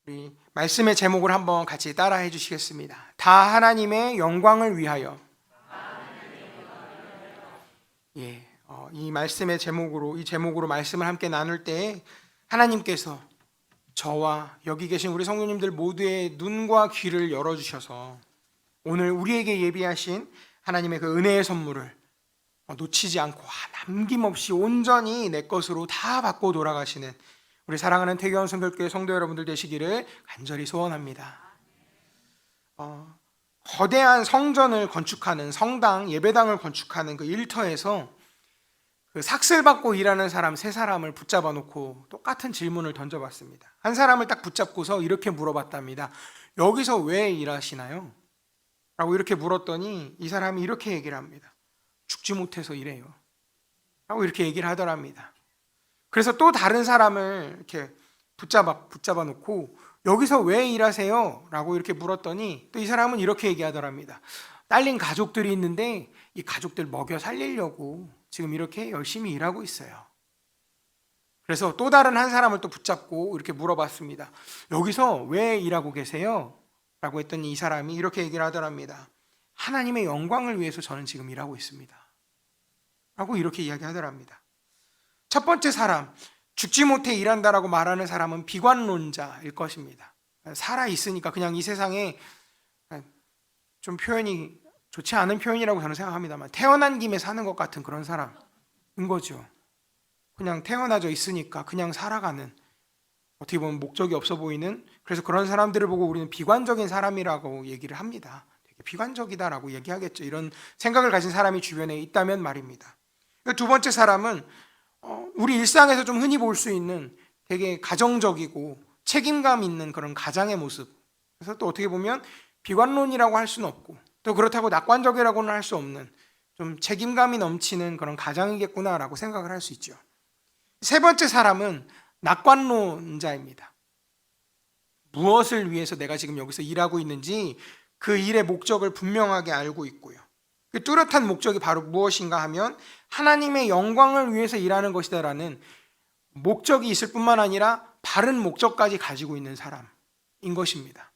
우리 말씀의 제목을 한번 같이 따라해 주시겠습니다. 다 하나님의 영광을 위하여. 이 말씀의 제목으로 말씀을 함께 나눌 때 하나님께서 저와 여기 계신 우리 성도님들 모두의 눈과 귀를 열어주셔서 오늘 우리에게 예비하신 하나님의 그 은혜의 선물을 놓치지 않고 남김없이 온전히 내 것으로 다 받고 돌아가시는 우리 사랑하는 태교원 성결교회 성도 여러분들 되시기를 간절히 소원합니다. 거대한 성전을 건축하는 성당, 예배당을 건축하는 그 일터에서 그 삭슬 받고 일하는 사람 세 사람을 붙잡아 놓고 똑같은 질문을 던져봤습니다. 한 사람을 딱 붙잡고서 이렇게 물어봤답니다. 여기서 왜 일하시나요? 라고 이렇게 물었더니 이 사람이 이렇게 얘기를 합니다. 죽지 못해서 일해요. 라고 이렇게 얘기를 하더랍니다. 그래서 또 다른 사람을 이렇게 붙잡아 놓고 여기서 왜 일하세요? 라고 이렇게 물었더니 또 이 사람은 이렇게 얘기하더랍니다. 딸린 가족들이 있는데 이 가족들 먹여 살리려고 지금 이렇게 열심히 일하고 있어요. 그래서 또 다른 한 사람을 또 붙잡고 이렇게 물어봤습니다. 여기서 왜 일하고 계세요? 라고 했더니 이 사람이 이렇게 얘기를 하더랍니다. 하나님의 영광을 위해서 저는 지금 일하고 있습니다. 라고 이렇게 이야기하더랍니다. 첫 번째 사람, 죽지 못해 일한다라고 말하는 사람은 비관론자일 것입니다. 살아있으니까 그냥 이 세상에 좀 표현이 좋지 않은 표현이라고 저는 생각합니다만 태어난 김에 사는 것 같은 그런 사람인 거죠. 그냥 태어나져 있으니까 그냥 살아가는, 어떻게 보면 목적이 없어 보이는, 그래서 그런 사람들을 보고 우리는 비관적인 사람이라고 얘기를 합니다. 되게 비관적이다라고 얘기하겠죠. 이런 생각을 가진 사람이 주변에 있다면 말입니다. 두 번째 사람은 우리 일상에서 좀 흔히 볼 수 있는 되게 가정적이고 책임감 있는 그런 가장의 모습. 그래서 또 어떻게 보면 비관론이라고 할 수는 없고 또 그렇다고 낙관적이라고는 할 수 없는 좀 책임감이 넘치는 그런 가장이겠구나라고 생각을 할 수 있죠. 세 번째 사람은 낙관론자입니다. 무엇을 위해서 내가 지금 여기서 일하고 있는지 그 일의 목적을 분명하게 알고 있고요. 그 뚜렷한 목적이 바로 무엇인가 하면 하나님의 영광을 위해서 일하는 것이다라는 목적이 있을 뿐만 아니라 바른 목적까지 가지고 있는 사람인 것입니다.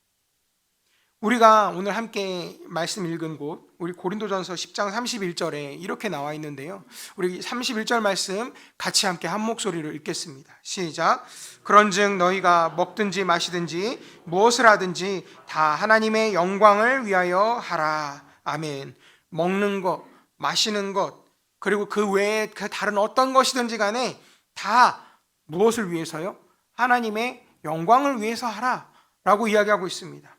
우리가 오늘 함께 말씀 읽은 곳, 우리 고린도전서 10장 31절에 이렇게 나와 있는데요. 우리 31절 말씀 같이 함께 한 목소리로 읽겠습니다. 시작. 그런즉 너희가 먹든지 마시든지 무엇을 하든지 다 하나님의 영광을 위하여 하라. 아멘. 먹는 것, 마시는 것, 그리고 그 외에 그 다른 어떤 것이든지 간에 다 무엇을 위해서요? 하나님의 영광을 위해서 하라라고 이야기하고 있습니다.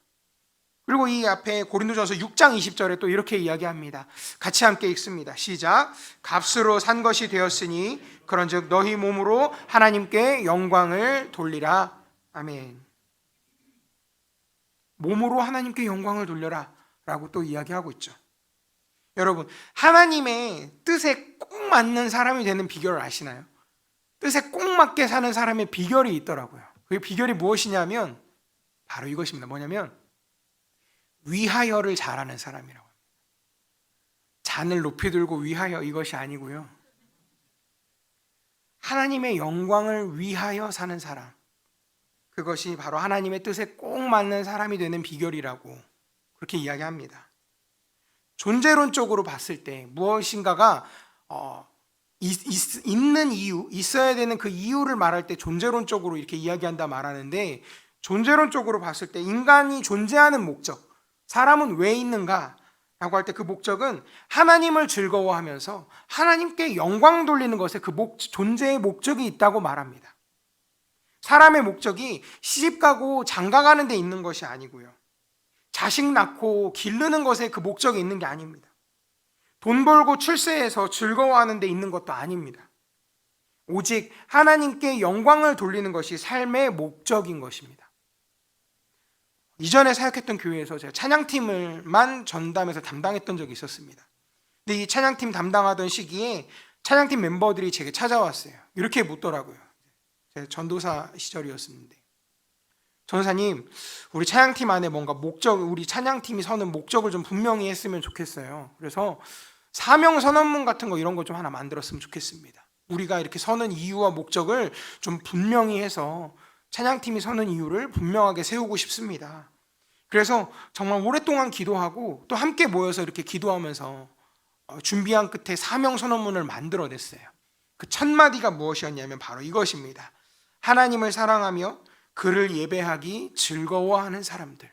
그리고 이 앞에 고린도전서 6장 20절에 또 이렇게 이야기합니다. 같이 함께 읽습니다. 시작. 값으로 산 것이 되었으니 그런즉 너희 몸으로 하나님께 영광을 돌리라. 아멘. 몸으로 하나님께 영광을 돌려라 라고 또 이야기하고 있죠. 여러분, 하나님의 뜻에 꼭 맞는 사람이 되는 비결을 아시나요? 뜻에 꼭 맞게 사는 사람의 비결이 있더라고요. 그 비결이 무엇이냐면 바로 이것입니다. 뭐냐면 위하여를 잘하는 사람이라고 합니다. 잔을 높이 들고 위하여 이것이 아니고요. 하나님의 영광을 위하여 사는 사람, 그것이 바로 하나님의 뜻에 꼭 맞는 사람이 되는 비결이라고 그렇게 이야기합니다. 존재론적으로 봤을 때 무엇인가가 있는 이유, 있어야 되는 그 이유를 말할 때 존재론적으로 이렇게 이야기한다 말하는데, 존재론적으로 봤을 때 인간이 존재하는 목적, 사람은 왜 있는가 라고 할 때 그 목적은 하나님을 즐거워하면서 하나님께 영광 돌리는 것에 그 존재의 목적이 있다고 말합니다. 사람의 목적이 시집가고 장가가는 데 있는 것이 아니고요, 자식 낳고 기르는 것에 그 목적이 있는 게 아닙니다. 돈 벌고 출세해서 즐거워하는 데 있는 것도 아닙니다. 오직 하나님께 영광을 돌리는 것이 삶의 목적인 것입니다. 이전에 사역했던 교회에서 제가 찬양팀을만 전담해서 담당했던 적이 있었습니다. 근데 이 찬양팀 담당하던 시기에 찬양팀 멤버들이 제게 찾아왔어요. 이렇게 묻더라고요. 제가 전도사 시절이었는데, 전도사님, 우리 찬양팀 안에 뭔가 우리 찬양팀이 서는 목적을 좀 분명히 했으면 좋겠어요. 그래서 사명 선언문 같은 거 이런 거 좀 하나 만들었으면 좋겠습니다. 우리가 이렇게 서는 이유와 목적을 좀 분명히 해서 찬양팀이 서는 이유를 분명하게 세우고 싶습니다. 그래서 정말 오랫동안 기도하고 또 함께 모여서 이렇게 기도하면서 준비한 끝에 사명 선언문을 만들어냈어요. 그 첫 마디가 무엇이었냐면 바로 이것입니다. 하나님을 사랑하며 그를 예배하기 즐거워하는 사람들.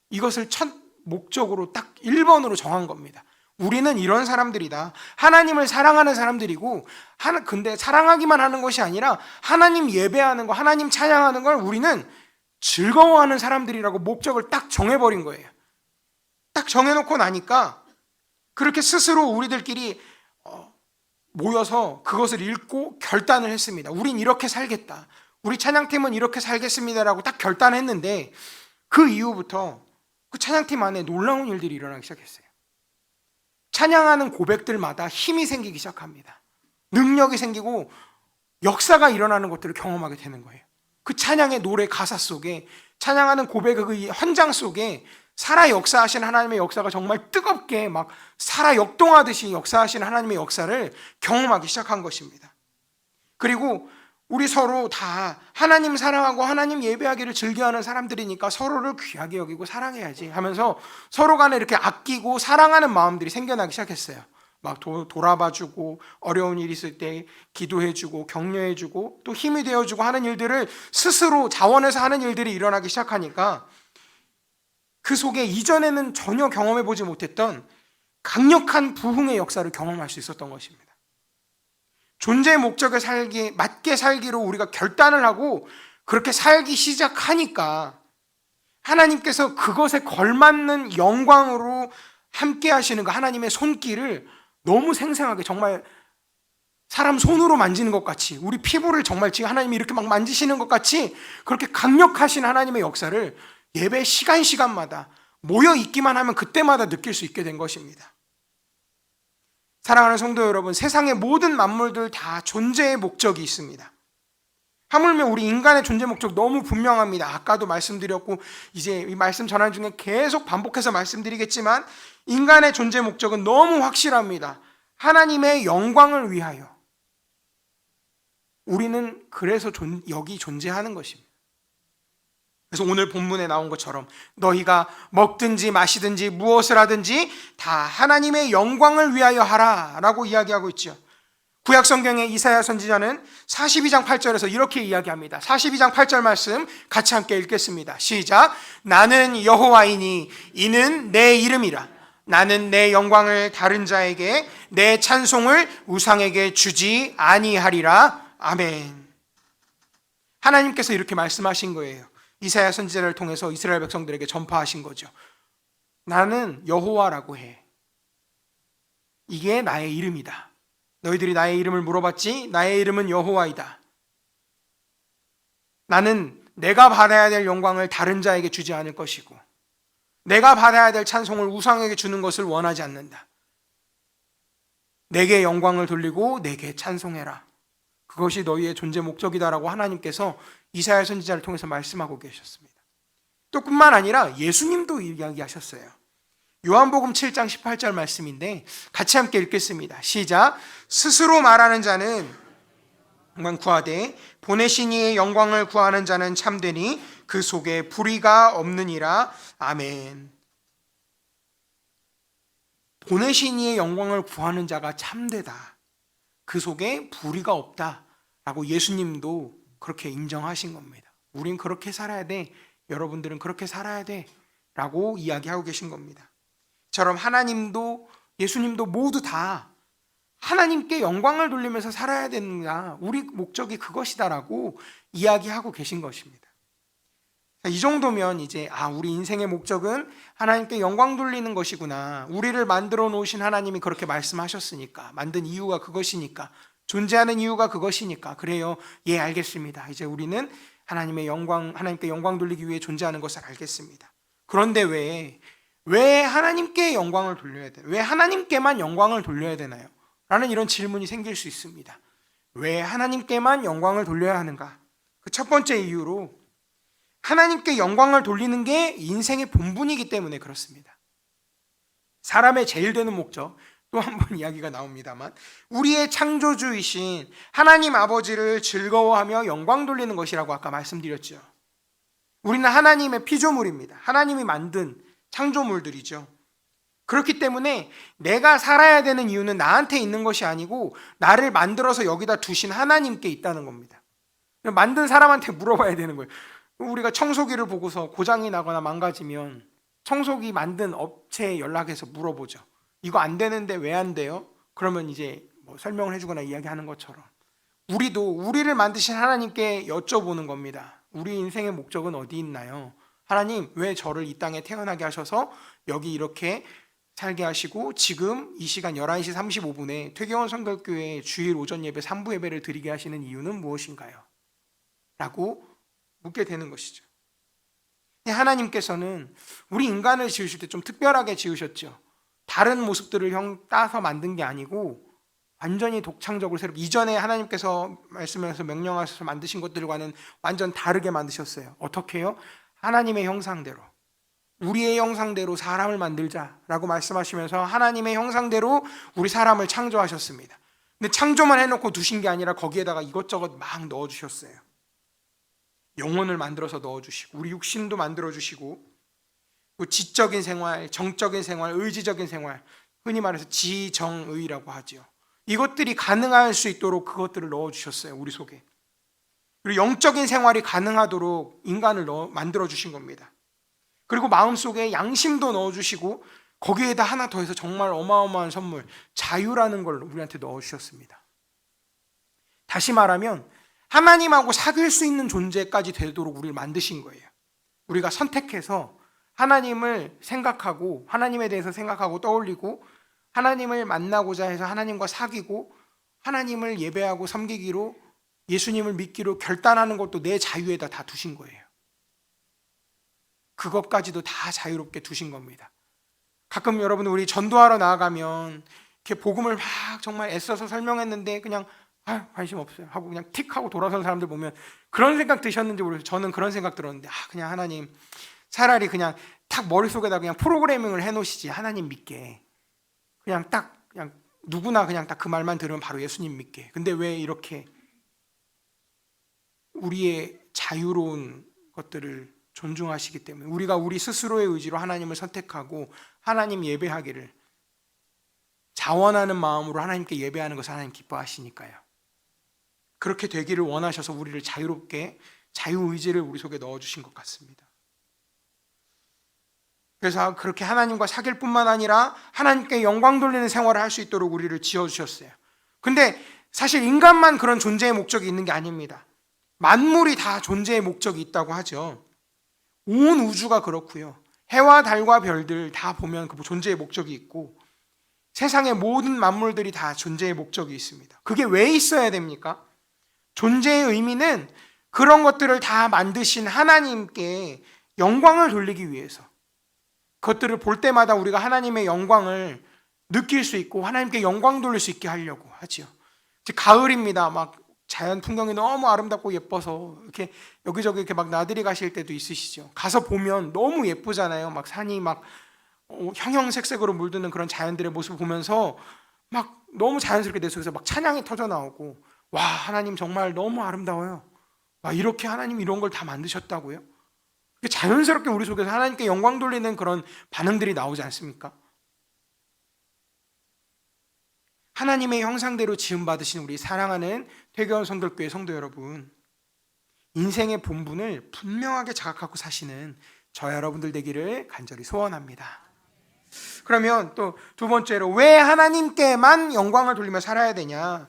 이것을 첫 목적으로 딱 1번으로 정한 겁니다. 우리는 이런 사람들이다. 하나님을 사랑하는 사람들이고, 근데 사랑하기만 하는 것이 아니라 하나님 예배하는 거, 하나님 찬양하는 걸 우리는 즐거워하는 사람들이라고 목적을 딱 정해버린 거예요. 딱 정해놓고 나니까 그렇게 스스로 우리들끼리 모여서 그것을 읽고 결단을 했습니다. 우린 이렇게 살겠다. 우리 찬양팀은 이렇게 살겠습니다라고 딱 결단했는데 그 이후부터 그 찬양팀 안에 놀라운 일들이 일어나기 시작했어요. 찬양하는 고백들마다 힘이 생기기 시작합니다. 능력이 생기고 역사가 일어나는 것들을 경험하게 되는 거예요. 그 찬양의 노래 가사 속에, 찬양하는 고백의 그 현장 속에 살아 역사하신 하나님의 역사가 정말 뜨겁게 막 살아 역동하듯이 역사하신 하나님의 역사를 경험하기 시작한 것입니다. 그리고 우리 서로 다 하나님 사랑하고 하나님 예배하기를 즐겨하는 사람들이니까 서로를 귀하게 여기고 사랑해야지 하면서 서로 간에 이렇게 아끼고 사랑하는 마음들이 생겨나기 시작했어요. 막 돌아봐주고, 어려운 일 있을 때 기도해주고 격려해주고 또 힘이 되어주고 하는 일들을 스스로 자원해서 하는 일들이 일어나기 시작하니까 그 속에 이전에는 전혀 경험해보지 못했던 강력한 부흥의 역사를 경험할 수 있었던 것입니다. 존재의 목적에 맞게 살기로 우리가 결단을 하고 그렇게 살기 시작하니까 하나님께서 그것에 걸맞는 영광으로 함께 하시는 그 하나님의 손길을 너무 생생하게, 정말 사람 손으로 만지는 것 같이, 우리 피부를 정말 지금 하나님이 이렇게 막 만지시는 것 같이 그렇게 강력하신 하나님의 역사를 예배 시간마다 모여 있기만 하면 그때마다 느낄 수 있게 된 것입니다. 사랑하는 성도 여러분, 세상의 모든 만물들 다 존재의 목적이 있습니다. 하물며 우리 인간의 존재 목적 너무 분명합니다. 아까도 말씀드렸고 이제 이 말씀 전하는 중에 계속 반복해서 말씀드리겠지만 인간의 존재 목적은 너무 확실합니다. 하나님의 영광을 위하여. 우리는 그래서 여기 존재하는 것입니다. 그래서 오늘 본문에 나온 것처럼 너희가 먹든지 마시든지 무엇을 하든지 다 하나님의 영광을 위하여 하라 라고 이야기하고 있죠. 구약 성경의 이사야 선지자는 42장 8절에서 이렇게 이야기합니다. 42장 8절 말씀 같이 함께 읽겠습니다. 시작. 나는 여호와이니 이는 내 이름이라. 나는 내 영광을 다른 자에게, 내 찬송을 우상에게 주지 아니하리라. 아멘. 하나님께서 이렇게 말씀하신 거예요. 이사야 선지자를 통해서 이스라엘 백성들에게 전파하신 거죠. 나는 여호와라고 해. 이게 나의 이름이다. 너희들이 나의 이름을 물어봤지? 나의 이름은 여호와이다. 나는 내가 받아야 될 영광을 다른 자에게 주지 않을 것이고 내가 받아야 될 찬송을 우상에게 주는 것을 원하지 않는다. 내게 영광을 돌리고 내게 찬송해라. 그것이 너희의 존재 목적이다라고 하나님께서 이사야 선지자를 통해서 말씀하고 계셨습니다. 또 뿐만 아니라 예수님도 이야기하셨어요. 요한복음 7장 18절 말씀인데 같이 함께 읽겠습니다. 시작. 스스로 말하는 자는 영광 구하되 보내신 이의 영광을 구하는 자는 참되니 그 속에 불의가 없느니라. 아멘. 보내신 이의 영광을 구하는 자가 참되다. 그 속에 불의가 없다 라고 예수님도 그렇게 인정하신 겁니다. 우린 그렇게 살아야 돼. 여러분들은 그렇게 살아야 돼 라고 이야기하고 계신 겁니다. 처럼 하나님도 예수님도 모두 다 하나님께 영광을 돌리면서 살아야 된다. 우리 목적이 그것이다라고 이야기하고 계신 것입니다. 이 정도면 이제 우리 인생의 목적은 하나님께 영광 돌리는 것이구나. 우리를 만들어 놓으신 하나님이 그렇게 말씀하셨으니까, 만든 이유가 그것이니까, 존재하는 이유가 그것이니까, 그래요. 예, 알겠습니다. 이제 우리는 하나님께 영광 돌리기 위해 존재하는 것을 알겠습니다. 그런데 왜 하나님께 영광을 돌려야 돼요? 왜 하나님께만 영광을 돌려야 되나요? 라는 이런 질문이 생길 수 있습니다. 왜 하나님께만 영광을 돌려야 하는가? 그 첫 번째 이유로 하나님께 영광을 돌리는 게 인생의 본분이기 때문에 그렇습니다. 사람의 제일 되는 목적, 또 한 번 이야기가 나옵니다만, 우리의 창조주이신 하나님 아버지를 즐거워하며 영광 돌리는 것이라고 아까 말씀드렸죠. 우리는 하나님의 피조물입니다. 하나님이 만든 창조물들이죠. 그렇기 때문에 내가 살아야 되는 이유는 나한테 있는 것이 아니고 나를 만들어서 여기다 두신 하나님께 있다는 겁니다. 만든 사람한테 물어봐야 되는 거예요. 우리가 청소기를 보고서 고장이 나거나 망가지면 청소기 만든 업체에 연락해서 물어보죠. 이거 안 되는데 왜 안 돼요? 그러면 이제 뭐 설명을 해주거나 이야기하는 것처럼 우리도 우리를 만드신 하나님께 여쭤보는 겁니다. 우리 인생의 목적은 어디 있나요? 하나님, 왜 저를 이 땅에 태어나게 하셔서 여기 이렇게 살게 하시고 지금 이 시간 11시 35분에 퇴계원 성결교회 주일 오전 예배 3부 예배를 드리게 하시는 이유는 무엇인가요? 라고 묻게 되는 것이죠. 하나님께서는 우리 인간을 지으실 때 좀 특별하게 지으셨죠. 다른 모습들을 따서 만든 게 아니고 완전히 독창적으로 새롭게, 이전에 하나님께서 말씀하셔서 명령하셔서 만드신 것들과는 완전 다르게 만드셨어요. 어떻게 해요? 하나님의 형상대로, 우리의 형상대로 사람을 만들자라고 말씀하시면서 하나님의 형상대로 우리 사람을 창조하셨습니다. 근데 창조만 해놓고 두신 게 아니라 거기에다가 이것저것 막 넣어주셨어요. 영혼을 만들어서 넣어주시고 우리 육신도 만들어주시고 지적인 생활, 정적인 생활, 의지적인 생활, 흔히 말해서 지정의라고 하죠. 이것들이 가능할 수 있도록 그것들을 넣어주셨어요. 우리 속에. 그리고 영적인 생활이 가능하도록 인간을 만들어주신 겁니다. 그리고 마음속에 양심도 넣어주시고 거기에다 하나 더해서 정말 어마어마한 선물, 자유라는 걸 우리한테 넣어주셨습니다. 다시 말하면 하나님하고 사귈 수 있는 존재까지 되도록 우리를 만드신 거예요. 우리가 선택해서 하나님을 생각하고 하나님에 대해서 생각하고 떠올리고 하나님을 만나고자 해서 하나님과 사귀고 하나님을 예배하고 섬기기로, 예수님을 믿기로 결단하는 것도 내 자유에다 다 두신 거예요. 그것까지도 다 자유롭게 두신 겁니다. 가끔 여러분 우리 전도하러 나아가면 이렇게 복음을 막 정말 애써서 설명했는데 그냥 관심 없어요 하고 그냥 틱 하고 돌아선 사람들 보면 그런 생각 드셨는지 모르겠어요. 저는 그런 생각 들었는데 그냥 하나님 차라리 그냥 딱 머릿속에다 그냥 프로그래밍을 해놓으시지, 하나님 믿게. 그냥 누구나 그냥 딱 그 말만 들으면 바로 예수님 믿게. 근데 왜 이렇게 우리의 자유로운 것들을 존중하시기 때문에 우리가 우리 스스로의 의지로 하나님을 선택하고 하나님 예배하기를 자원하는 마음으로 하나님께 예배하는 것을 하나님 기뻐하시니까요. 그렇게 되기를 원하셔서 우리를 자유롭게, 자유의지를 우리 속에 넣어주신 것 같습니다. 그래서 그렇게 하나님과 사귈 뿐만 아니라 하나님께 영광 돌리는 생활을 할 수 있도록 우리를 지어주셨어요. 근데 사실 인간만 그런 존재의 목적이 있는 게 아닙니다. 만물이 다 존재의 목적이 있다고 하죠. 온 우주가 그렇고요. 해와 달과 별들 다 보면 그 존재의 목적이 있고 세상의 모든 만물들이 다 존재의 목적이 있습니다. 그게 왜 있어야 됩니까? 존재의 의미는 그런 것들을 다 만드신 하나님께 영광을 돌리기 위해서, 그것들을 볼 때마다 우리가 하나님의 영광을 느낄 수 있고 하나님께 영광 돌릴 수 있게 하려고 하지요. 가을입니다. 막 자연 풍경이 너무 아름답고 예뻐서 이렇게 여기저기 이렇게 막 나들이 가실 때도 있으시죠. 가서 보면 너무 예쁘잖아요. 막 산이 막 형형색색으로 물드는 그런 자연들의 모습을 보면서 막 너무 자연스럽게 내 속에서 막 찬양이 터져 나오고, 와, 하나님 정말 너무 아름다워요. 와, 이렇게 하나님 이런 걸 다 만드셨다고요? 자연스럽게 우리 속에서 하나님께 영광 돌리는 그런 반응들이 나오지 않습니까? 하나님의 형상대로 지음받으신 우리 사랑하는 퇴계원 성결교회 성도 여러분, 인생의 본분을 분명하게 자각하고 사시는 저 여러분들 되기를 간절히 소원합니다. 그러면 또 두 번째로, 왜 하나님께만 영광을 돌리며 살아야 되냐?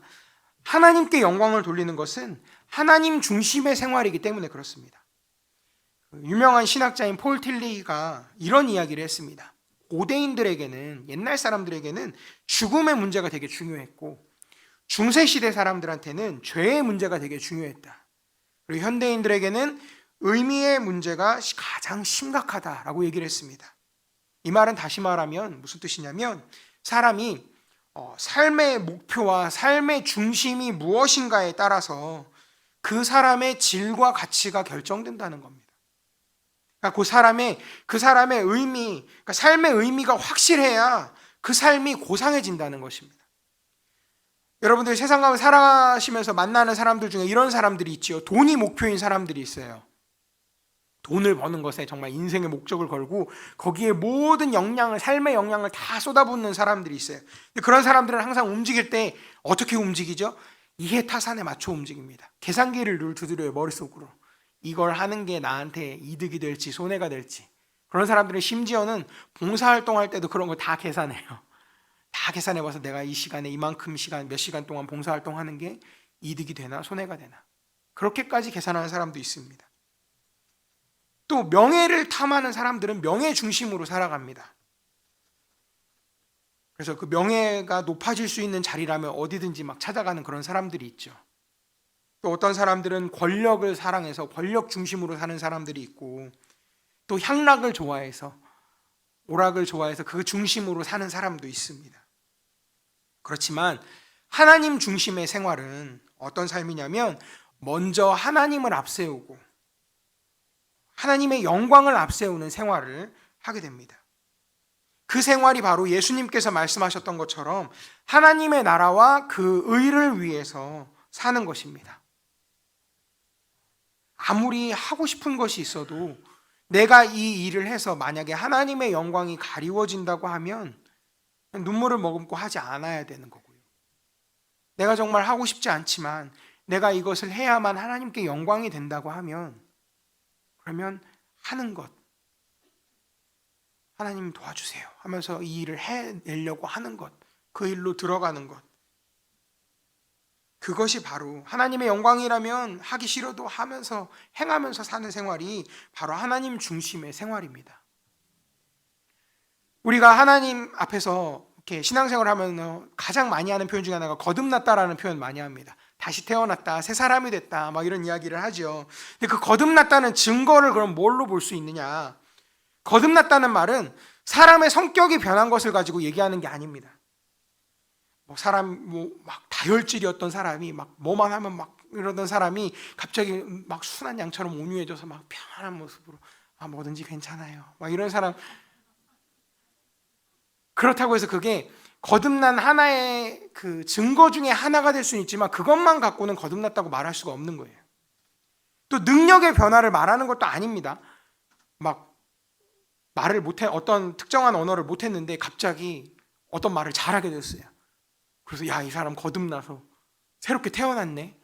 하나님께 영광을 돌리는 것은 하나님 중심의 생활이기 때문에 그렇습니다. 유명한 신학자인 폴 틸리가 이런 이야기를 했습니다. 고대인들에게는, 옛날 사람들에게는 죽음의 문제가 되게 중요했고 중세시대 사람들한테는 죄의 문제가 되게 중요했다. 그리고 현대인들에게는 의미의 문제가 가장 심각하다라고 얘기를 했습니다. 이 말은 다시 말하면 무슨 뜻이냐면, 사람이 삶의 목표와 삶의 중심이 무엇인가에 따라서 그 사람의 질과 가치가 결정된다는 겁니다. 그러니까 그 사람의 의미, 그러니까 삶의 의미가 확실해야 그 삶이 고상해진다는 것입니다. 여러분들 세상 가운데 살아가시면서 만나는 사람들 중에 이런 사람들이 있지요. 돈이 목표인 사람들이 있어요. 돈을 버는 것에 정말 인생의 목적을 걸고 거기에 모든 역량을, 삶의 역량을 다 쏟아붓는 사람들이 있어요. 근데 그런 사람들은 항상 움직일 때 어떻게 움직이죠? 이해타산에 맞춰 움직입니다. 계산기를 늘 두드려요, 머릿속으로. 이걸 하는 게 나한테 이득이 될지 손해가 될지. 그런 사람들은 심지어는 봉사활동할 때도 그런 거 다 계산해요. 다 계산해봐서 내가 이 시간에 이만큼 시간, 몇 시간 동안 봉사활동하는 게 이득이 되나 손해가 되나. 그렇게까지 계산하는 사람도 있습니다. 또 명예를 탐하는 사람들은 명예 중심으로 살아갑니다. 그래서 그 명예가 높아질 수 있는 자리라면 어디든지 막 찾아가는 그런 사람들이 있죠. 또 어떤 사람들은 권력을 사랑해서 권력 중심으로 사는 사람들이 있고, 또 향락을 좋아해서, 오락을 좋아해서 그 중심으로 사는 사람도 있습니다. 그렇지만 하나님 중심의 생활은 어떤 삶이냐면 먼저 하나님을 앞세우고 하나님의 영광을 앞세우는 생활을 하게 됩니다. 그 생활이 바로 예수님께서 말씀하셨던 것처럼 하나님의 나라와 그 의를 위해서 사는 것입니다. 아무리 하고 싶은 것이 있어도 내가 이 일을 해서 만약에 하나님의 영광이 가리워진다고 하면 눈물을 머금고 하지 않아야 되는 거고요. 내가 정말 하고 싶지 않지만 내가 이것을 해야만 하나님께 영광이 된다고 하면 그러면 하는 것, 하나님 도와주세요 하면서 이 일을 해내려고 하는 것, 그 일로 들어가는 것, 그것이 바로 하나님의 영광이라면 하기 싫어도 하면서 행하면서 사는 생활이 바로 하나님 중심의 생활입니다. 우리가 하나님 앞에서 이렇게 신앙생활을 하면 가장 많이 하는 표현 중에 하나가 거듭났다라는 표현 많이 합니다. 다시 태어났다, 새 사람이 됐다, 막 이런 이야기를 하죠. 근데 그 거듭났다는 증거를 그럼 뭘로 볼 수 있느냐? 거듭났다는 말은 사람의 성격이 변한 것을 가지고 얘기하는 게 아닙니다. 막 다혈질이었던 사람이 막 뭐만 하면 막 이러던 사람이 갑자기 막 순한 양처럼 온유해져서 막 평안한 모습으로 뭐든지 괜찮아요, 막 이런 사람. 그렇다고 해서 그게 거듭난 하나의 그 증거 중에 하나가 될 수는 있지만 그것만 갖고는 거듭났다고 말할 수가 없는 거예요. 또 능력의 변화를 말하는 것도 아닙니다. 막 말을 못해, 어떤 특정한 언어를 못했는데 갑자기 어떤 말을 잘하게 됐어요. 그래서 야, 이 사람 거듭나서 새롭게 태어났네.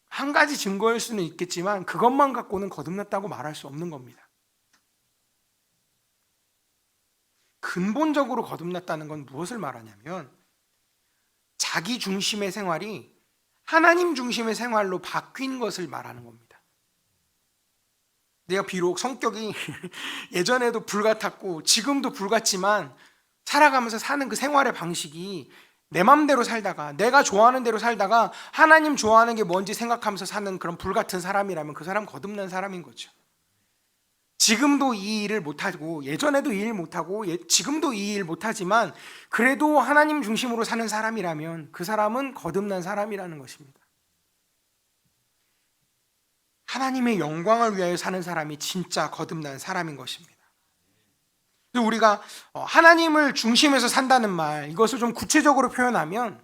한 가지 증거일 수는 있겠지만 그것만 갖고는 거듭났다고 말할 수 없는 겁니다. 근본적으로 거듭났다는 건 무엇을 말하냐면 자기 중심의 생활이 하나님 중심의 생활로 바뀐 것을 말하는 겁니다. 내가 비록 성격이 예전에도 불같았고 지금도 불같지만 살아가면서 사는 그 생활의 방식이 내 맘대로 살다가 내가 좋아하는 대로 살다가 하나님 좋아하는 게 뭔지 생각하면서 사는 그런 불같은 사람이라면 그 사람 거듭난 사람인 거죠. 지금도 이 일을 못하고 예전에도 이 일 못하고 지금도 이 일 못하지만 그래도 하나님 중심으로 사는 사람이라면 그 사람은 거듭난 사람이라는 것입니다. 하나님의 영광을 위하여 사는 사람이 진짜 거듭난 사람인 것입니다. 우리가 하나님을 중심에서 산다는 말, 이것을 좀 구체적으로 표현하면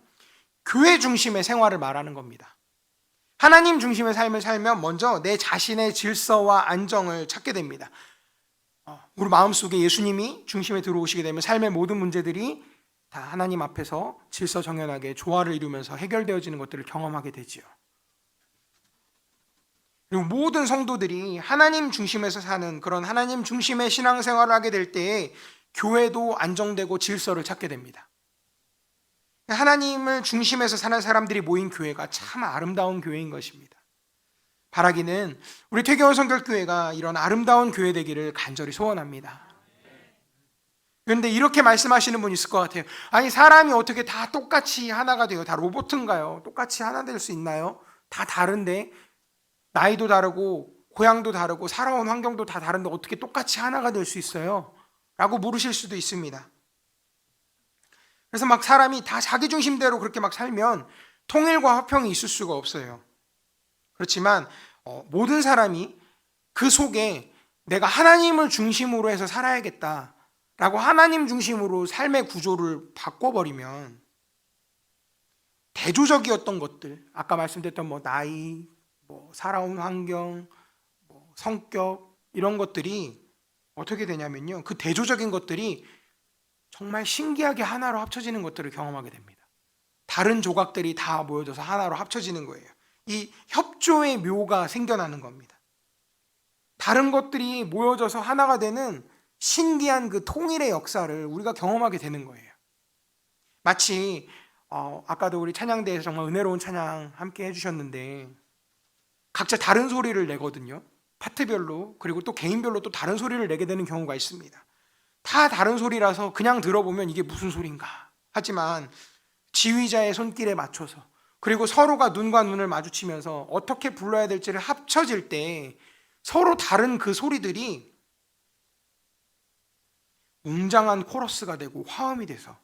교회 중심의 생활을 말하는 겁니다. 하나님 중심의 삶을 살면 먼저 내 자신의 질서와 안정을 찾게 됩니다. 우리 마음속에 예수님이 중심에 들어오시게 되면 삶의 모든 문제들이 다 하나님 앞에서 질서정연하게 조화를 이루면서 해결되어지는 것들을 경험하게 되지요. 그리고 모든 성도들이 하나님 중심에서 사는 그런 하나님 중심의 신앙생활을 하게 될 때에 교회도 안정되고 질서를 찾게 됩니다. 하나님을 중심에서 사는 사람들이 모인 교회가 참 아름다운 교회인 것입니다. 바라기는 우리 퇴교원 성결교회가 이런 아름다운 교회 되기를 간절히 소원합니다. 그런데 이렇게 말씀하시는 분이 있을 것 같아요. 아니, 사람이 어떻게 다 똑같이 하나가 돼요? 다 로봇인가요? 똑같이 하나 될 수 있나요? 다 다른데, 나이도 다르고 고향도 다르고 살아온 환경도 다 다른데 어떻게 똑같이 하나가 될 수 있어요? 라고 물으실 수도 있습니다. 그래서 막 사람이 다 자기 중심대로 그렇게 막 살면 통일과 화평이 있을 수가 없어요. 그렇지만 모든 사람이 그 속에 내가 하나님을 중심으로 해서 살아야겠다라는 하나님 중심으로 삶의 구조를 바꿔버리면 대조적이었던 것들, 아까 말씀드렸던 나이, 살아온 환경, 성격 이런 것들이 어떻게 되냐면요, 그 대조적인 것들이 정말 신기하게 하나로 합쳐지는 것들을 경험하게 됩니다. 다른 조각들이 다 모여져서 하나로 합쳐지는 거예요. 이 협조의 묘가 생겨나는 겁니다. 다른 것들이 모여져서 하나가 되는 신기한 그 통일의 역사를 우리가 경험하게 되는 거예요. 마치 아까도 우리 찬양대에서 정말 은혜로운 찬양 함께 해주셨는데 각자 다른 소리를 내거든요. 파트별로, 그리고 또 개인별로 또 다른 소리를 내게 되는 경우가 있습니다. 다 다른 소리라서 그냥 들어보면 이게 무슨 소린가 하지만 지휘자의 손길에 맞춰서, 그리고 서로가 눈과 눈을 마주치면서 어떻게 불러야 될지를 합쳐질 때 서로 다른 그 소리들이 웅장한 코러스가 되고 화음이 돼서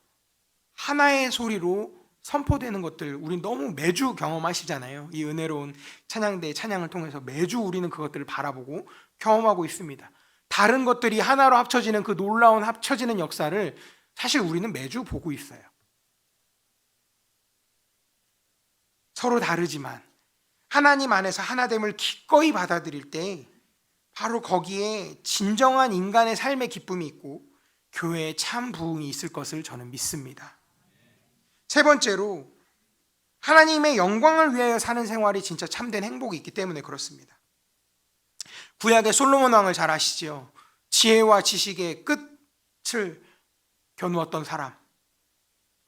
하나의 소리로 선포되는 것들, 우린 너무 매주 경험하시잖아요. 이 은혜로운 찬양대의 찬양을 통해서 매주 우리는 그것들을 바라보고 경험하고 있습니다. 다른 것들이 하나로 합쳐지는 그 놀라운 합쳐지는 역사를 사실 우리는 매주 보고 있어요. 서로 다르지만 하나님 안에서 하나됨을 기꺼이 받아들일 때 바로 거기에 진정한 인간의 삶의 기쁨이 있고 교회의 참 부흥이 있을 것을 저는 믿습니다. 세 번째로, 하나님의 영광을 위하여 사는 생활이 진짜 참된 행복이 있기 때문에 그렇습니다. 구약의 솔로몬 왕을 잘 아시죠? 지혜와 지식의 끝을 겨누었던 사람,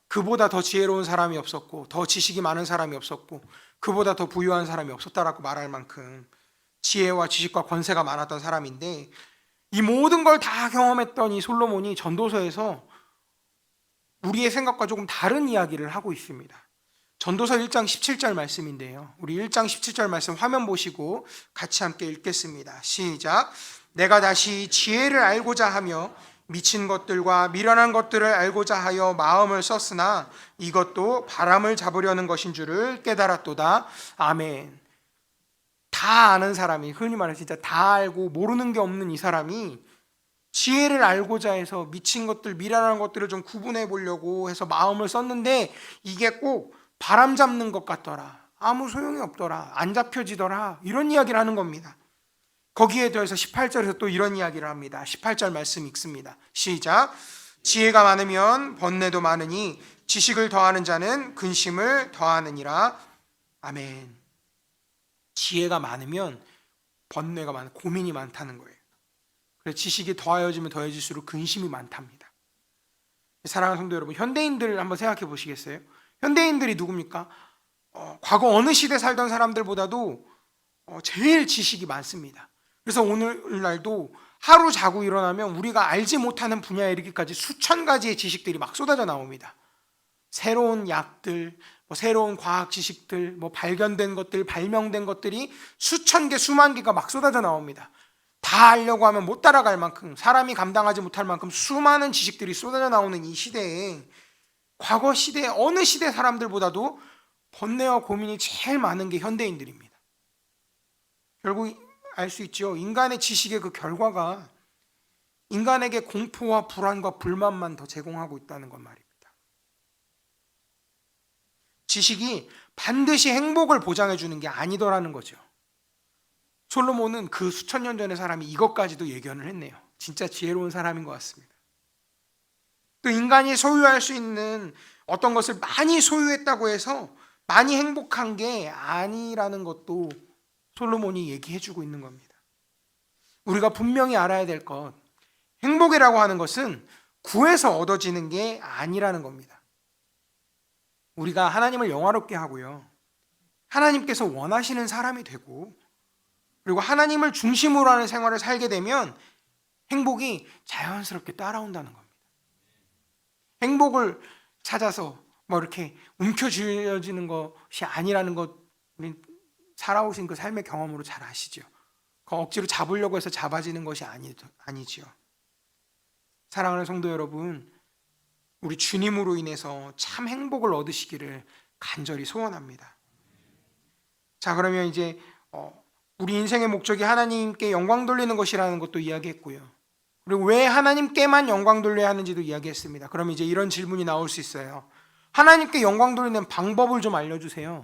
그보다 더 지혜로운 사람이 없었고 더 지식이 많은 사람이 없었고 그보다 더 부유한 사람이 없었다라고 말할 만큼 지혜와 지식과 권세가 많았던 사람인데, 이 모든 걸 다 경험했던 이 솔로몬이 전도서에서 우리의 생각과 조금 다른 이야기를 하고 있습니다. 전도서 1장 17절 말씀인데요, 우리 1장 17절 말씀 화면 보시고 같이 함께 읽겠습니다. 시작. 내가 다시 지혜를 알고자 하며 미친 것들과 미련한 것들을 알고자 하여 마음을 썼으나 이것도 바람을 잡으려는 것인 줄을 깨달았도다. 아멘. 다 아는 사람이, 흔히 말해서 진짜 다 알고 모르는 게 없는 이 사람이 지혜를 알고자 해서 미친 것들, 미련한 것들을 좀 구분해 보려고 해서 마음을 썼는데 이게 꼭 바람 잡는 것 같더라, 아무 소용이 없더라, 안 잡혀지더라, 이런 이야기를 하는 겁니다. 거기에 더해서 18절에서 또 이런 이야기를 합니다. 18절 말씀 읽습니다. 시작. 지혜가 많으면 번뇌도 많으니 지식을 더하는 자는 근심을 더하느니라. 아멘. 지혜가 많으면 번뇌가 많고 고민이 많다는 거예요. 그래서 지식이 더하여지면 더해질수록 근심이 많답니다. 사랑하는 성도 여러분, 현대인들 한번 생각해 보시겠어요? 현대인들이 누굽니까? 과거 어느 시대 살던 사람들보다도 제일 지식이 많습니다. 그래서 오늘날도 하루 자고 일어나면 우리가 알지 못하는 분야에 이르기까지 수천 가지의 지식들이 막 쏟아져 나옵니다. 새로운 약들, 새로운 과학 지식들, 발견된 것들, 발명된 것들이 수천 개, 수만 개가 막 쏟아져 나옵니다. 다 알려고 하면 못 따라갈 만큼, 사람이 감당하지 못할 만큼 수많은 지식들이 쏟아져 나오는 이 시대에, 과거 시대 어느 시대 사람들보다도 번뇌와 고민이 제일 많은 게 현대인들입니다. 결국 알 수 있죠. 인간의 지식의 그 결과가 인간에게 공포와 불안과 불만만 더 제공하고 있다는 것 말입니다. 지식이 반드시 행복을 보장해 주는 게 아니더라는 거죠. 솔로몬은 그 수천 년 전의 사람이 이것까지도 예견을 했네요. 진짜 지혜로운 사람인 것 같습니다. 또 인간이 소유할 수 있는 어떤 것을 많이 소유했다고 해서 많이 행복한 게 아니라는 것도 솔로몬이 얘기해주고 있는 겁니다. 우리가 분명히 알아야 될 것, 행복이라고 하는 것은 구해서 얻어지는 게 아니라는 겁니다. 우리가 하나님을 영화롭게 하고요, 하나님께서 원하시는 사람이 되고, 그리고 하나님을 중심으로 하는 생활을 살게 되면 행복이 자연스럽게 따라온다는 겁니다. 행복을 찾아서 이렇게 움켜쥐어지는 것이 아니라는 것, 살아오신 그 삶의 경험으로 잘 아시죠. 그 억지로 잡으려고 해서 잡아지는 것이 아니지요. 사랑하는 성도 여러분, 우리 주님으로 인해서 참 행복을 얻으시기를 간절히 소원합니다. 자, 그러면 이제 우리 인생의 목적이 하나님께 영광 돌리는 것이라는 것도 이야기했고요. 그리고 왜 하나님께만 영광 돌려야 하는지도 이야기했습니다. 그럼 이제 이런 질문이 나올 수 있어요. 하나님께 영광 돌리는 방법을 좀 알려주세요.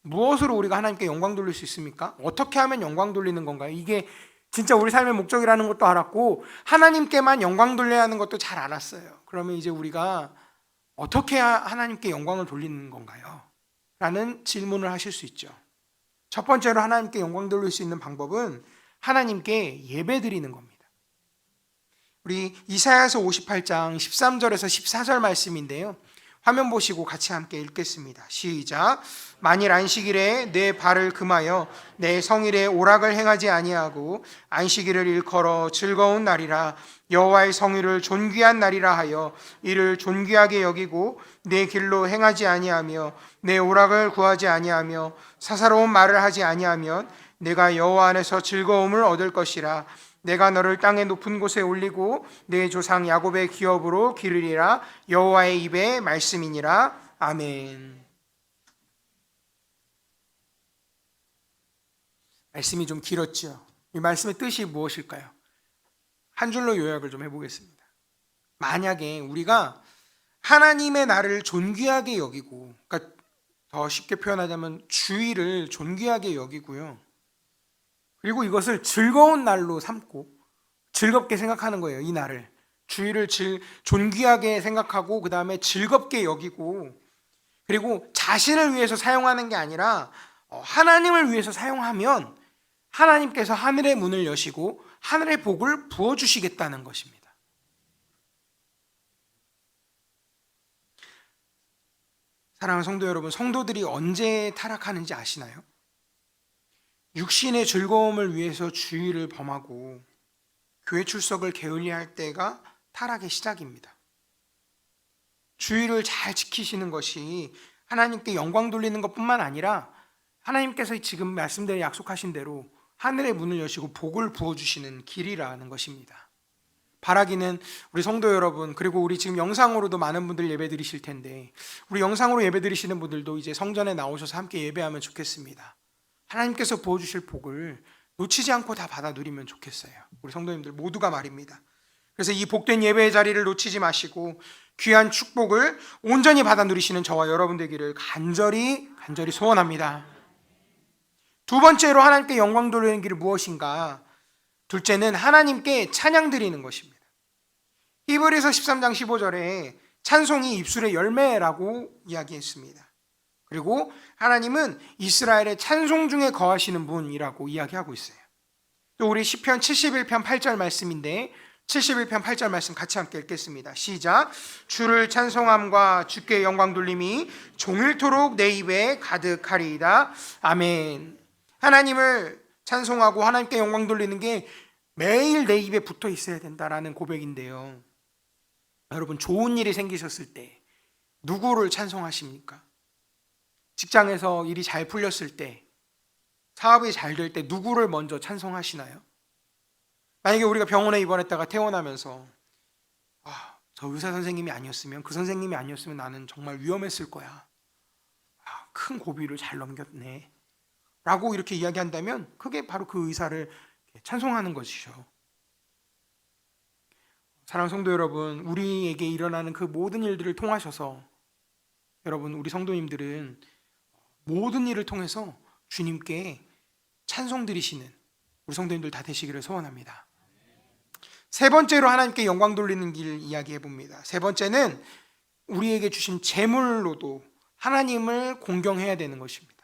무엇으로 우리가 하나님께 영광 돌릴 수 있습니까? 어떻게 하면 영광 돌리는 건가요? 이게 진짜 우리 삶의 목적이라는 것도 알았고 하나님께만 영광 돌려야 하는 것도 잘 알았어요. 그러면 이제 우리가 어떻게 해야 하나님께 영광을 돌리는 건가요? 라는 질문을 하실 수 있죠. 첫 번째로 하나님께 영광 돌릴 수 있는 방법은 하나님께 예배 드리는 겁니다. 우리 이사야서 58장 13절에서 14절 말씀인데요. 화면 보시고 같이 함께 읽겠습니다. 시작. 만일 안식일에 내 발을 금하여 내 성일에 오락을 행하지 아니하고 안식일을 일컬어 즐거운 날이라 여호와의 성일을 존귀한 날이라 하여 이를 존귀하게 여기고 내 길로 행하지 아니하며 내 오락을 구하지 아니하며 사사로운 말을 하지 아니하면 내가 여호와 안에서 즐거움을 얻을 것이라. 내가 너를 땅의 높은 곳에 올리고 내 조상 야곱의 기업으로 기르리라. 여호와의 입의 말씀이니라. 아멘. 말씀이 좀 길었죠. 이 말씀의 뜻이 무엇일까요? 한 줄로 요약을 좀 해보겠습니다. 만약에 우리가 하나님의 나를 존귀하게 여기고, 그러니까 더 쉽게 표현하자면 주일을 존귀하게 여기고요, 그리고 이것을 즐거운 날로 삼고 즐겁게 생각하는 거예요. 이 날을 주일을 존귀하게 생각하고 그 다음에 즐겁게 여기고, 그리고 자신을 위해서 사용하는 게 아니라 하나님을 위해서 사용하면 하나님께서 하늘의 문을 여시고 하늘의 복을 부어주시겠다는 것입니다. 사랑하는 성도 여러분, 성도들이 언제 타락하는지 아시나요? 육신의 즐거움을 위해서 주의를 범하고 교회 출석을 게을리할 때가 타락의 시작입니다. 주의를 잘 지키시는 것이 하나님께 영광 돌리는 것뿐만 아니라 하나님께서 지금 말씀대로 약속하신 대로 하늘의 문을 여시고 복을 부어주시는 길이라는 것입니다. 바라기는 우리 성도 여러분, 그리고 우리 지금 영상으로도 많은 분들 예배 드리실 텐데 우리 영상으로 예배 드리시는 분들도 이제 성전에 나오셔서 함께 예배하면 좋겠습니다. 하나님께서 부어주실 복을 놓치지 않고 다 받아 누리면 좋겠어요. 우리 성도님들 모두가 말입니다. 그래서 이 복된 예배의 자리를 놓치지 마시고 귀한 축복을 온전히 받아 누리시는 저와 여러분 되기를 간절히 소원합니다. 두 번째로 하나님께 영광 돌리는 길이 무엇인가? 둘째는 하나님께 찬양 드리는 것입니다. 히브리서 13장 15절에 찬송이 입술의 열매라고 이야기했습니다. 그리고 하나님은 이스라엘의 찬송 중에 거하시는 분이라고 이야기하고 있어요. 또 우리 시편 71편 8절 말씀인데 71편 8절 말씀 같이 함께 읽겠습니다. 시작. 주를 찬송함과 주께 영광 돌림이 종일토록 내 입에 가득하리이다. 아멘. 하나님을 찬송하고 하나님께 영광 돌리는 게 매일 내 입에 붙어 있어야 된다라는 고백인데요. 여러분, 좋은 일이 생기셨을 때 누구를 찬송하십니까? 직장에서 일이 잘 풀렸을 때, 사업이 잘 될 때 누구를 먼저 찬송하시나요? 만약에 우리가 병원에 입원했다가 퇴원하면서 저 의사 선생님이 아니었으면, 그 선생님이 아니었으면 나는 정말 위험했을 거야. 큰 고비를 잘 넘겼네 라고 이렇게 이야기한다면 그게 바로 그 의사를 찬송하는 것이죠. 사랑하는 성도 여러분, 우리에게 일어나는 그 모든 일들을 통하셔서 여러분, 우리 성도님들은 모든 일을 통해서 주님께 찬송 드리시는 우리 성도님들 다 되시기를 소원합니다. 세 번째로 하나님께 영광 돌리는 길 이야기해 봅니다. 세 번째는 우리에게 주신 재물로도 하나님을 공경해야 되는 것입니다.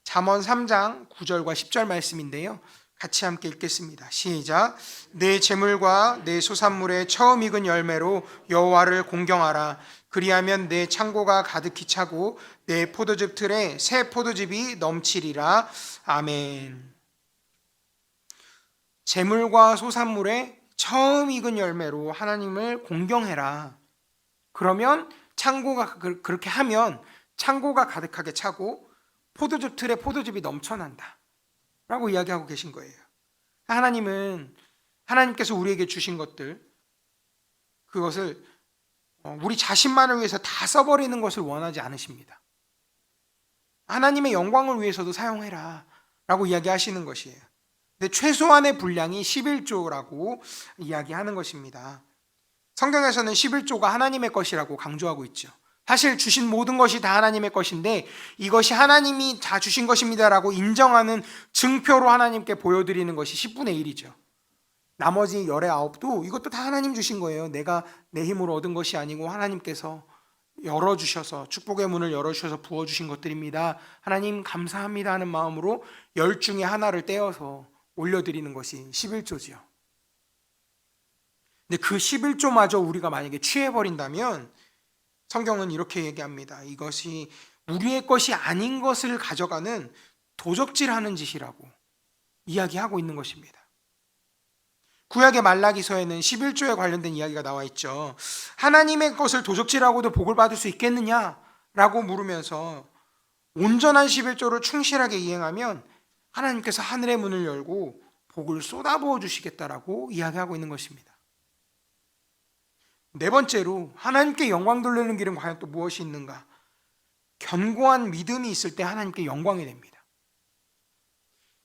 잠언 3장 9절과 10절 말씀인데요, 같이 함께 읽겠습니다. 시작. 내 재물과 내 소산물의 처음 익은 열매로 여호와를 공경하라. 그리하면 내 창고가 가득히 차고 내 포도즙 틀에 새 포도즙이 넘치리라. 아멘. 재물과 소산물의 처음 익은 열매로 하나님을 공경해라. 그러면 그렇게 하면 창고가 가득하게 차고 포도즙 틀에 포도즙이 넘쳐난다 라고 이야기하고 계신 거예요. 하나님께서 우리에게 주신 것들, 그것을 우리 자신만을 위해서 다 써버리는 것을 원하지 않으십니다. 하나님의 영광을 위해서도 사용해라 라고 이야기하시는 것이에요. 근데 최소한의 분량이 11조라고 이야기하는 것입니다. 성경에서는 11조가 하나님의 것이라고 강조하고 있죠. 사실 주신 모든 것이 다 하나님의 것인데 이것이 하나님이 다 주신 것입니다라고 인정하는 증표로 하나님께 보여드리는 것이 10분의 1이죠. 나머지 19도 이것도 다 하나님 주신 거예요. 내가 내 힘으로 얻은 것이 아니고 하나님께서 열어주셔서, 축복의 문을 열어주셔서 부어주신 것들입니다. 하나님 감사합니다 하는 마음으로 10 중에 하나를 떼어서 올려드리는 것이 11조지요. 근데 그 11조마저 우리가 만약에 취해버린다면 성경은 이렇게 얘기합니다. 이것이 우리의 것이 아닌 것을 가져가는 도적질하는 짓이라고 이야기하고 있는 것입니다. 구약의 말라기서에는 11조에 관련된 이야기가 나와 있죠. 하나님의 것을 도적질하고도 복을 받을 수 있겠느냐라고 물으면서 온전한 11조를 충실하게 이행하면 하나님께서 하늘의 문을 열고 복을 쏟아부어 주시겠다라고 이야기하고 있는 것입니다. 네 번째로 하나님께 영광 돌리는 길은 과연 또 무엇이 있는가? 견고한 믿음이 있을 때 하나님께 영광이 됩니다.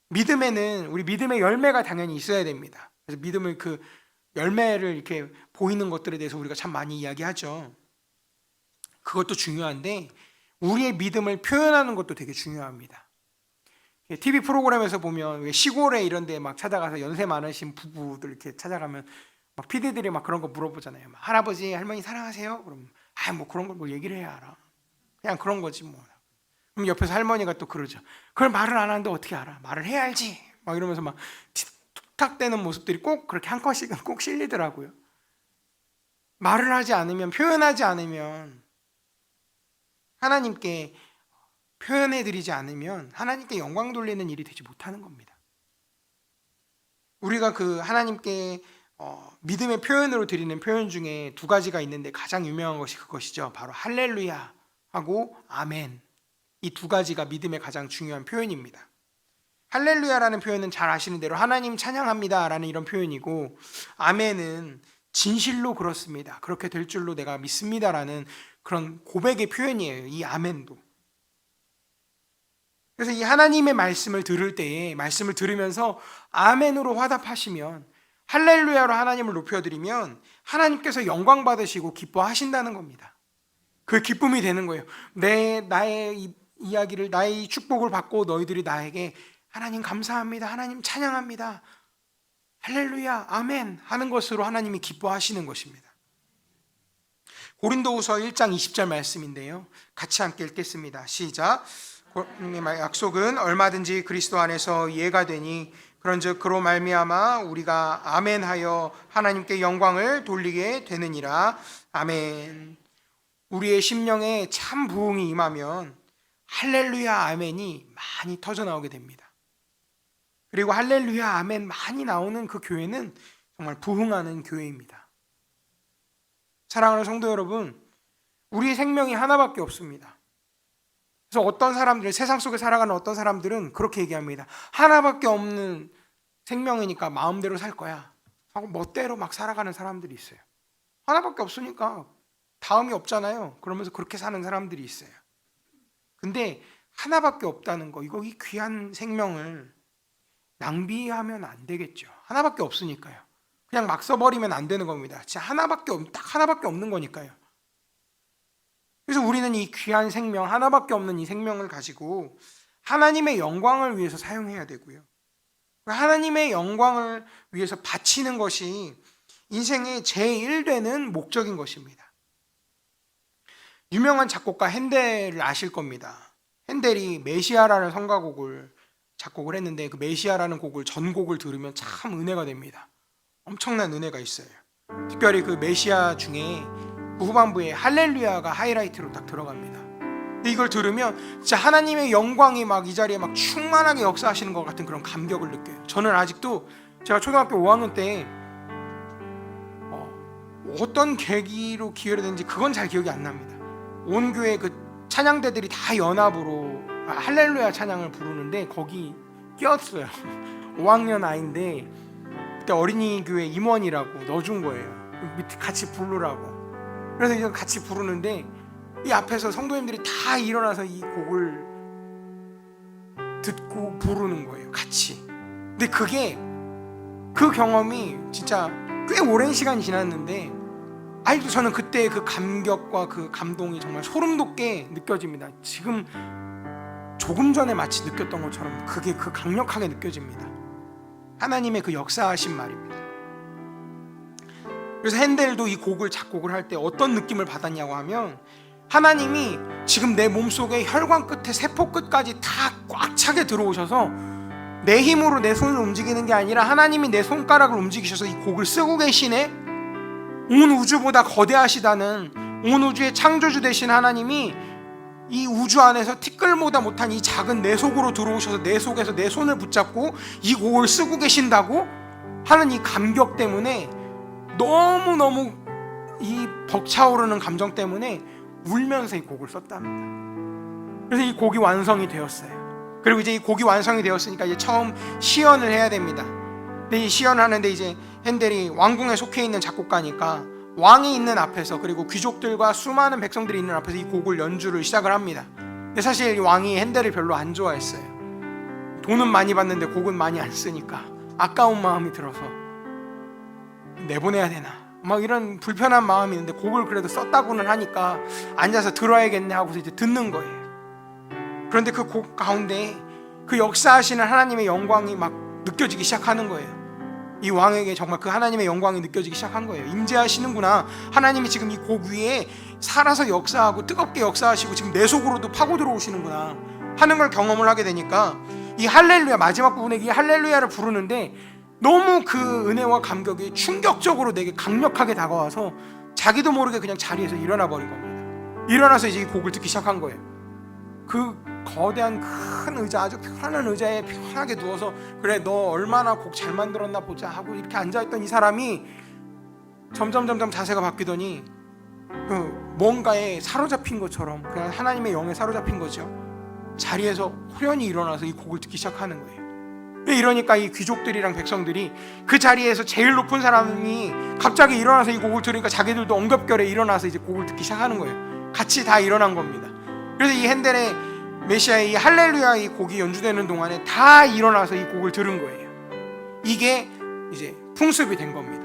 믿음에는 우리 믿음의 열매가 당연히 있어야 됩니다. 그래서 믿음을 그 열매를 이렇게 보이는 것들에 대해서 우리가 참 많이 이야기하죠. 그것도 중요한데 우리의 믿음을 표현하는 것도 되게 중요합니다. TV 프로그램에서 보면 왜 시골에 이런 데 막 찾아가서 연세 많으신 부부들 이렇게 찾아가면 막 PD들이 막 그런 거 물어보잖아요. 막 할아버지, 할머니 사랑하세요? 그럼 뭐 그런 걸 뭐 얘기를 해야 알아. 그냥 그런 거지 뭐. 그럼 옆에서 할머니가 또 그러죠. 그걸 말을 안 하는데 어떻게 알아? 말을 해야 알지. 막 이러면서 막 툭탁대는 모습들이 꼭 그렇게 한 컷씩은 꼭 실리더라고요. 말을 하지 않으면, 표현하지 않으면, 하나님께 표현해드리지 않으면 하나님께 영광 돌리는 일이 되지 못하는 겁니다. 우리가 그 하나님께 믿음의 표현으로 드리는 표현 중에 두 가지가 있는데 가장 유명한 것이 그것이죠. 바로 할렐루야 하고 아멘. 이 두 가지가 믿음의 가장 중요한 표현입니다. 할렐루야라는 표현은 잘 아시는 대로 하나님 찬양합니다 라는 이런 표현이고, 아멘은 진실로 그렇습니다, 그렇게 될 줄로 내가 믿습니다 라는 그런 고백의 표현이에요. 이 아멘도. 그래서 이 하나님의 말씀을 들을 때에 말씀을 들으면서 아멘으로 화답하시면, 할렐루야로 하나님을 높여드리면 하나님께서 영광 받으시고 기뻐하신다는 겁니다. 그 기쁨이 되는 거예요. 나의 이야기를, 나의 축복을 받고 너희들이 나에게 하나님 감사합니다, 하나님 찬양합니다, 할렐루야 아멘 하는 것으로 하나님이 기뻐하시는 것입니다. 고린도후서 1장 20절 말씀인데요, 같이 함께 읽겠습니다. 시작. 약속은 얼마든지 그리스도 안에서 이해가 되니 그런즉 그로 말미암아 우리가 아멘하여 하나님께 영광을 돌리게 되느니라. 아멘. 우리의 심령에 참 부흥이 임하면 할렐루야 아멘이 많이 터져 나오게 됩니다. 그리고 할렐루야 아멘 많이 나오는 그 교회는 정말 부흥하는 교회입니다. 사랑하는 성도 여러분, 우리의 생명이 하나밖에 없습니다. 그래서 어떤 사람들, 세상 속에 살아가는 어떤 사람들은 그렇게 얘기합니다. 하나밖에 없는 생명이니까 마음대로 살 거야 하고 멋대로 막 살아가는 사람들이 있어요. 하나밖에 없으니까 다음이 없잖아요. 그러면서 그렇게 사는 사람들이 있어요. 근데 하나밖에 없다는 거, 이 귀한 생명을 낭비하면 안 되겠죠. 하나밖에 없으니까요. 그냥 막 써버리면 안 되는 겁니다. 진짜 딱 하나밖에 없는 거니까요. 그래서 우리는 이 귀한 생명, 하나밖에 없는 이 생명을 가지고 하나님의 영광을 위해서 사용해야 되고요. 하나님의 영광을 위해서 바치는 것이 인생의 제1되는 목적인 것입니다. 유명한 작곡가 핸델을 아실 겁니다. 핸델이 메시아라는 성가곡을 작곡을 했는데, 그 메시아라는 곡을 전곡을 들으면 참 은혜가 됩니다. 엄청난 은혜가 있어요. 특별히 그 메시아 중에 후반부에 할렐루야가 하이라이트로 딱 들어갑니다. 근데 이걸 들으면 진짜 하나님의 영광이 막 이 자리에 막 충만하게 역사하시는 것 같은 그런 감격을 느껴요. 저는 아직도 제가 초등학교 5학년 때 어떤 계기로 기회를 됐는지 그건 잘 기억이 안 납니다. 온 교회 그 찬양대들이 다 연합으로 할렐루야 찬양을 부르는데 거기 끼었어요. 5학년 아이인데 그때 어린이 교회 임원이라고 넣어준 거예요. 밑에 같이 부르라고. 그래서 이제 같이 부르는데 이 앞에서 성도님들이 다 일어나서 이 곡을 듣고 부르는 거예요. 같이. 근데 그 경험이 진짜 꽤 오랜 시간이 지났는데 아직도 저는 그때 그 감격과 그 감동이 정말 소름 돋게 느껴집니다. 지금 조금 전에 마치 느꼈던 것처럼 그게 그 강력하게 느껴집니다. 하나님의 그 역사하신 말입니다. 그래서 핸델도 이 곡을 작곡을 할 때 어떤 느낌을 받았냐고 하면, 하나님이 지금 내 몸속에 혈관 끝에 세포 끝까지 다 꽉 차게 들어오셔서 내 힘으로 내 손을 움직이는 게 아니라 하나님이 내 손가락을 움직이셔서 이 곡을 쓰고 계시네. 온 우주보다 거대하시다는, 온 우주의 창조주 되신 하나님이 이 우주 안에서 티끌보다 못한 이 작은 내 속으로 들어오셔서 내 속에서 내 손을 붙잡고 이 곡을 쓰고 계신다고 하는 이 감격 때문에, 너무너무 이 벅차오르는 감정 때문에 울면서 이 곡을 썼답니다. 그래서 이 곡이 완성이 되었어요. 그리고 이제 이 곡이 완성이 되었으니까 이제 처음 시연을 해야 됩니다. 근데 이 시연하는데 이제 핸델이 왕궁에 속해 있는 작곡가니까 왕이 있는 앞에서, 그리고 귀족들과 수많은 백성들이 있는 앞에서 이 곡을 연주를 시작을 합니다. 근데 사실 왕이 핸델을 별로 안 좋아했어요. 돈은 많이 받는데 곡은 많이 안 쓰니까 아까운 마음이 들어서 내보내야 되나 막 이런 불편한 마음이 있는데, 곡을 그래도 썼다고는 하니까 앉아서 들어야겠네 하고서 이제 듣는 거예요. 그런데 그 곡 가운데 그 역사하시는 하나님의 영광이 막 느껴지기 시작하는 거예요. 이 왕에게 정말 그 하나님의 영광이 느껴지기 시작한 거예요. 임재하시는구나, 하나님이 지금 이 곡 위에 살아서 역사하고 뜨겁게 역사하시고 지금 내 속으로도 파고 들어오시는구나 하는 걸 경험을 하게 되니까, 이 할렐루야, 마지막 부분에 이 할렐루야를 부르는데 너무 그 은혜와 감격이 충격적으로 내게 강력하게 다가와서 자기도 모르게 그냥 자리에서 일어나 버린 겁니다. 일어나서 이제 이 곡을 듣기 시작한 거예요. 그 거대한 큰 의자, 아주 편안한 의자에 편하게 누워서, 그래 너 얼마나 곡 잘 만들었나 보자 하고 이렇게 앉아있던 이 사람이 점점 자세가 바뀌더니 그 뭔가에 사로잡힌 것처럼, 그냥 하나님의 영에 사로잡힌 거죠. 자리에서 호련히 일어나서 이 곡을 듣기 시작하는 거예요. 이러니까 이 귀족들이랑 백성들이, 그 자리에서 제일 높은 사람이 갑자기 일어나서 이 곡을 들으니까 자기들도 엉겹결에 일어나서 이제 곡을 듣기 시작하는 거예요. 같이 다 일어난 겁니다. 그래서 이 핸델의 메시아의 이 할렐루야 이 곡이 연주되는 동안에 다 일어나서 이 곡을 들은 거예요. 이게 이제 풍습이 된 겁니다.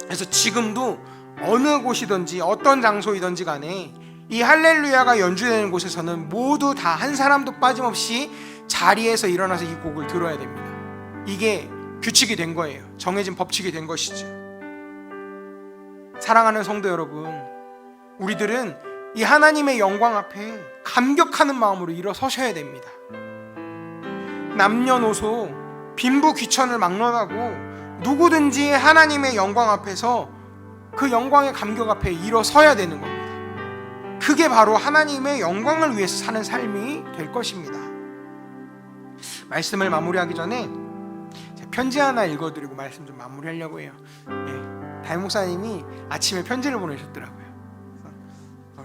그래서 지금도 어느 곳이든지 어떤 장소이든지 간에 이 할렐루야가 연주되는 곳에서는 모두 다 한 사람도 빠짐없이 자리에서 일어나서 이 곡을 들어야 됩니다. 이게 규칙이 된 거예요. 정해진 법칙이 된 것이죠. 사랑하는 성도 여러분, 우리들은 이 하나님의 영광 앞에 감격하는 마음으로 일어서셔야 됩니다. 남녀노소 빈부 귀천을 막론하고 누구든지 하나님의 영광 앞에서 그 영광의 감격 앞에 일어서야 되는 겁니다. 그게 바로 하나님의 영광을 위해서 사는 삶이 될 것입니다. 말씀을 마무리하기 전에 편지 하나 읽어드리고 말씀 좀 마무리하려고 해요. 다임 목사님이 아침에 편지를 보내셨더라고요.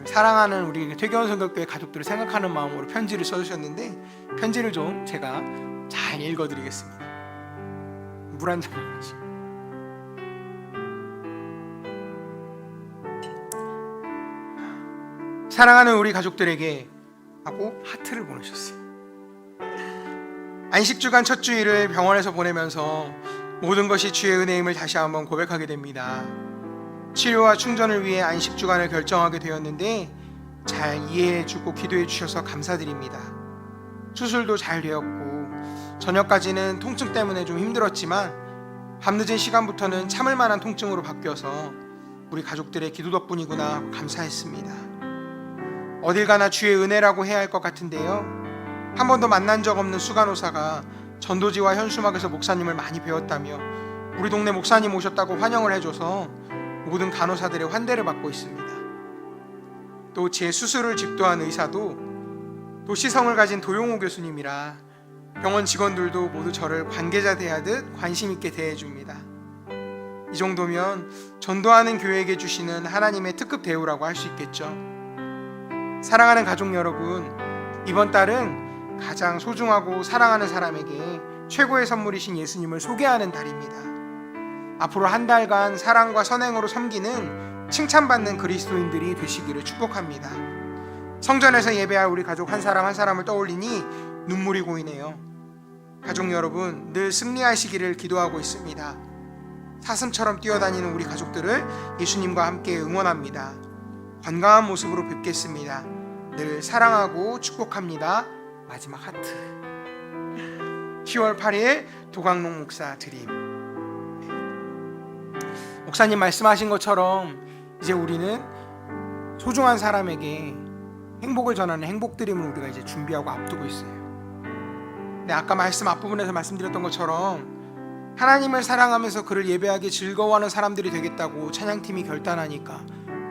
사랑하는 우리 퇴교원 성결교회 가족들을 생각하는 마음으로 편지를 써주셨는데, 편지를 좀 제가 잘 읽어드리겠습니다. 물 한 잔 마시고. 사랑하는 우리 가족들에게 하고 하트를 보내셨어요. 안식주간 첫 주일을 병원에서 보내면서 모든 것이 주의 은혜임을 다시 한번 고백하게 됩니다. 치료와 충전을 위해 안식주간을 결정하게 되었는데 잘 이해해주고 기도해 주셔서 감사드립니다. 수술도 잘 되었고 저녁까지는 통증 때문에 좀 힘들었지만 밤늦은 시간부터는 참을 만한 통증으로 바뀌어서 우리 가족들의 기도 덕분이구나 하고 감사했습니다. 어딜 가나 주의 은혜라고 해야 할 것 같은데요, 한 번도 만난 적 없는 수간호사가 전도지와 현수막에서 목사님을 많이 배웠다며 우리 동네 목사님 오셨다고 환영을 해줘서 모든 간호사들의 환대를 받고 있습니다. 또 제 수술을 집도한 의사도 도시성을 가진 도용호 교수님이라 병원 직원들도 모두 저를 관계자 대하듯 관심 있게 대해줍니다. 이 정도면 전도하는 교회에게 주시는 하나님의 특급 대우라고 할 수 있겠죠. 사랑하는 가족 여러분, 이번 달은 가장 소중하고 사랑하는 사람에게 최고의 선물이신 예수님을 소개하는 달입니다. 앞으로 한 달간 사랑과 선행으로 섬기는 칭찬받는 그리스도인들이 되시기를 축복합니다. 성전에서 예배할 우리 가족 한 사람 한 사람을 떠올리니 눈물이 고이네요. 가족 여러분, 늘 승리하시기를 기도하고 있습니다. 사슴처럼 뛰어다니는 우리 가족들을 예수님과 함께 응원합니다. 건강한 모습으로 뵙겠습니다. 늘 사랑하고 축복합니다. 마지막 하트. 10월 8일 도강록 목사 드림. 목사님 말씀하신 것처럼 이제 우리는 소중한 사람에게 행복을 전하는 행복 드림을 우리가 이제 준비하고 앞두고 있어요. 네, 아까 말씀 앞부분에서 말씀드렸던 것처럼 하나님을 사랑하면서 그를 예배하기 즐거워하는 사람들이 되겠다고 찬양팀이 결단하니까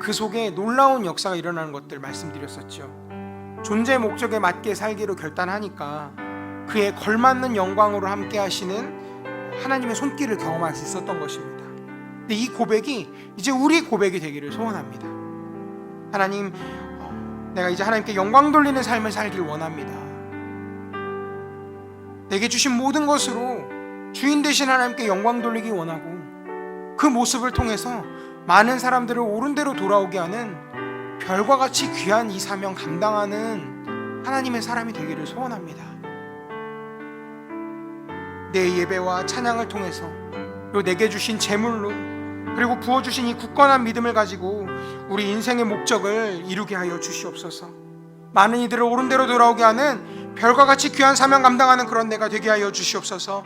그 속에 놀라운 역사가 일어나는 것들 말씀드렸었죠. 존재 목적에 맞게 살기로 결단하니까 그에 걸맞는 영광으로 함께 하시는 하나님의 손길을 경험할 수 있었던 것입니다. 근데 이 고백이 이제 우리 고백이 되기를 소원합니다. 하나님, 내가 이제 하나님께 영광 돌리는 삶을 살길 원합니다. 내게 주신 모든 것으로 주인 되신 하나님께 영광 돌리기 원하고 그 모습을 통해서 많은 사람들을 옳은 대로 돌아오게 하는 별과 같이 귀한 이 사명 감당하는 하나님의 사람이 되기를 소원합니다. 내 예배와 찬양을 통해서, 그리고 내게 주신 재물로, 그리고 부어주신 이 굳건한 믿음을 가지고 우리 인생의 목적을 이루게 하여 주시옵소서. 많은 이들을 옳은 대로 돌아오게 하는 별과 같이 귀한 사명 감당하는 그런 내가 되게 하여 주시옵소서.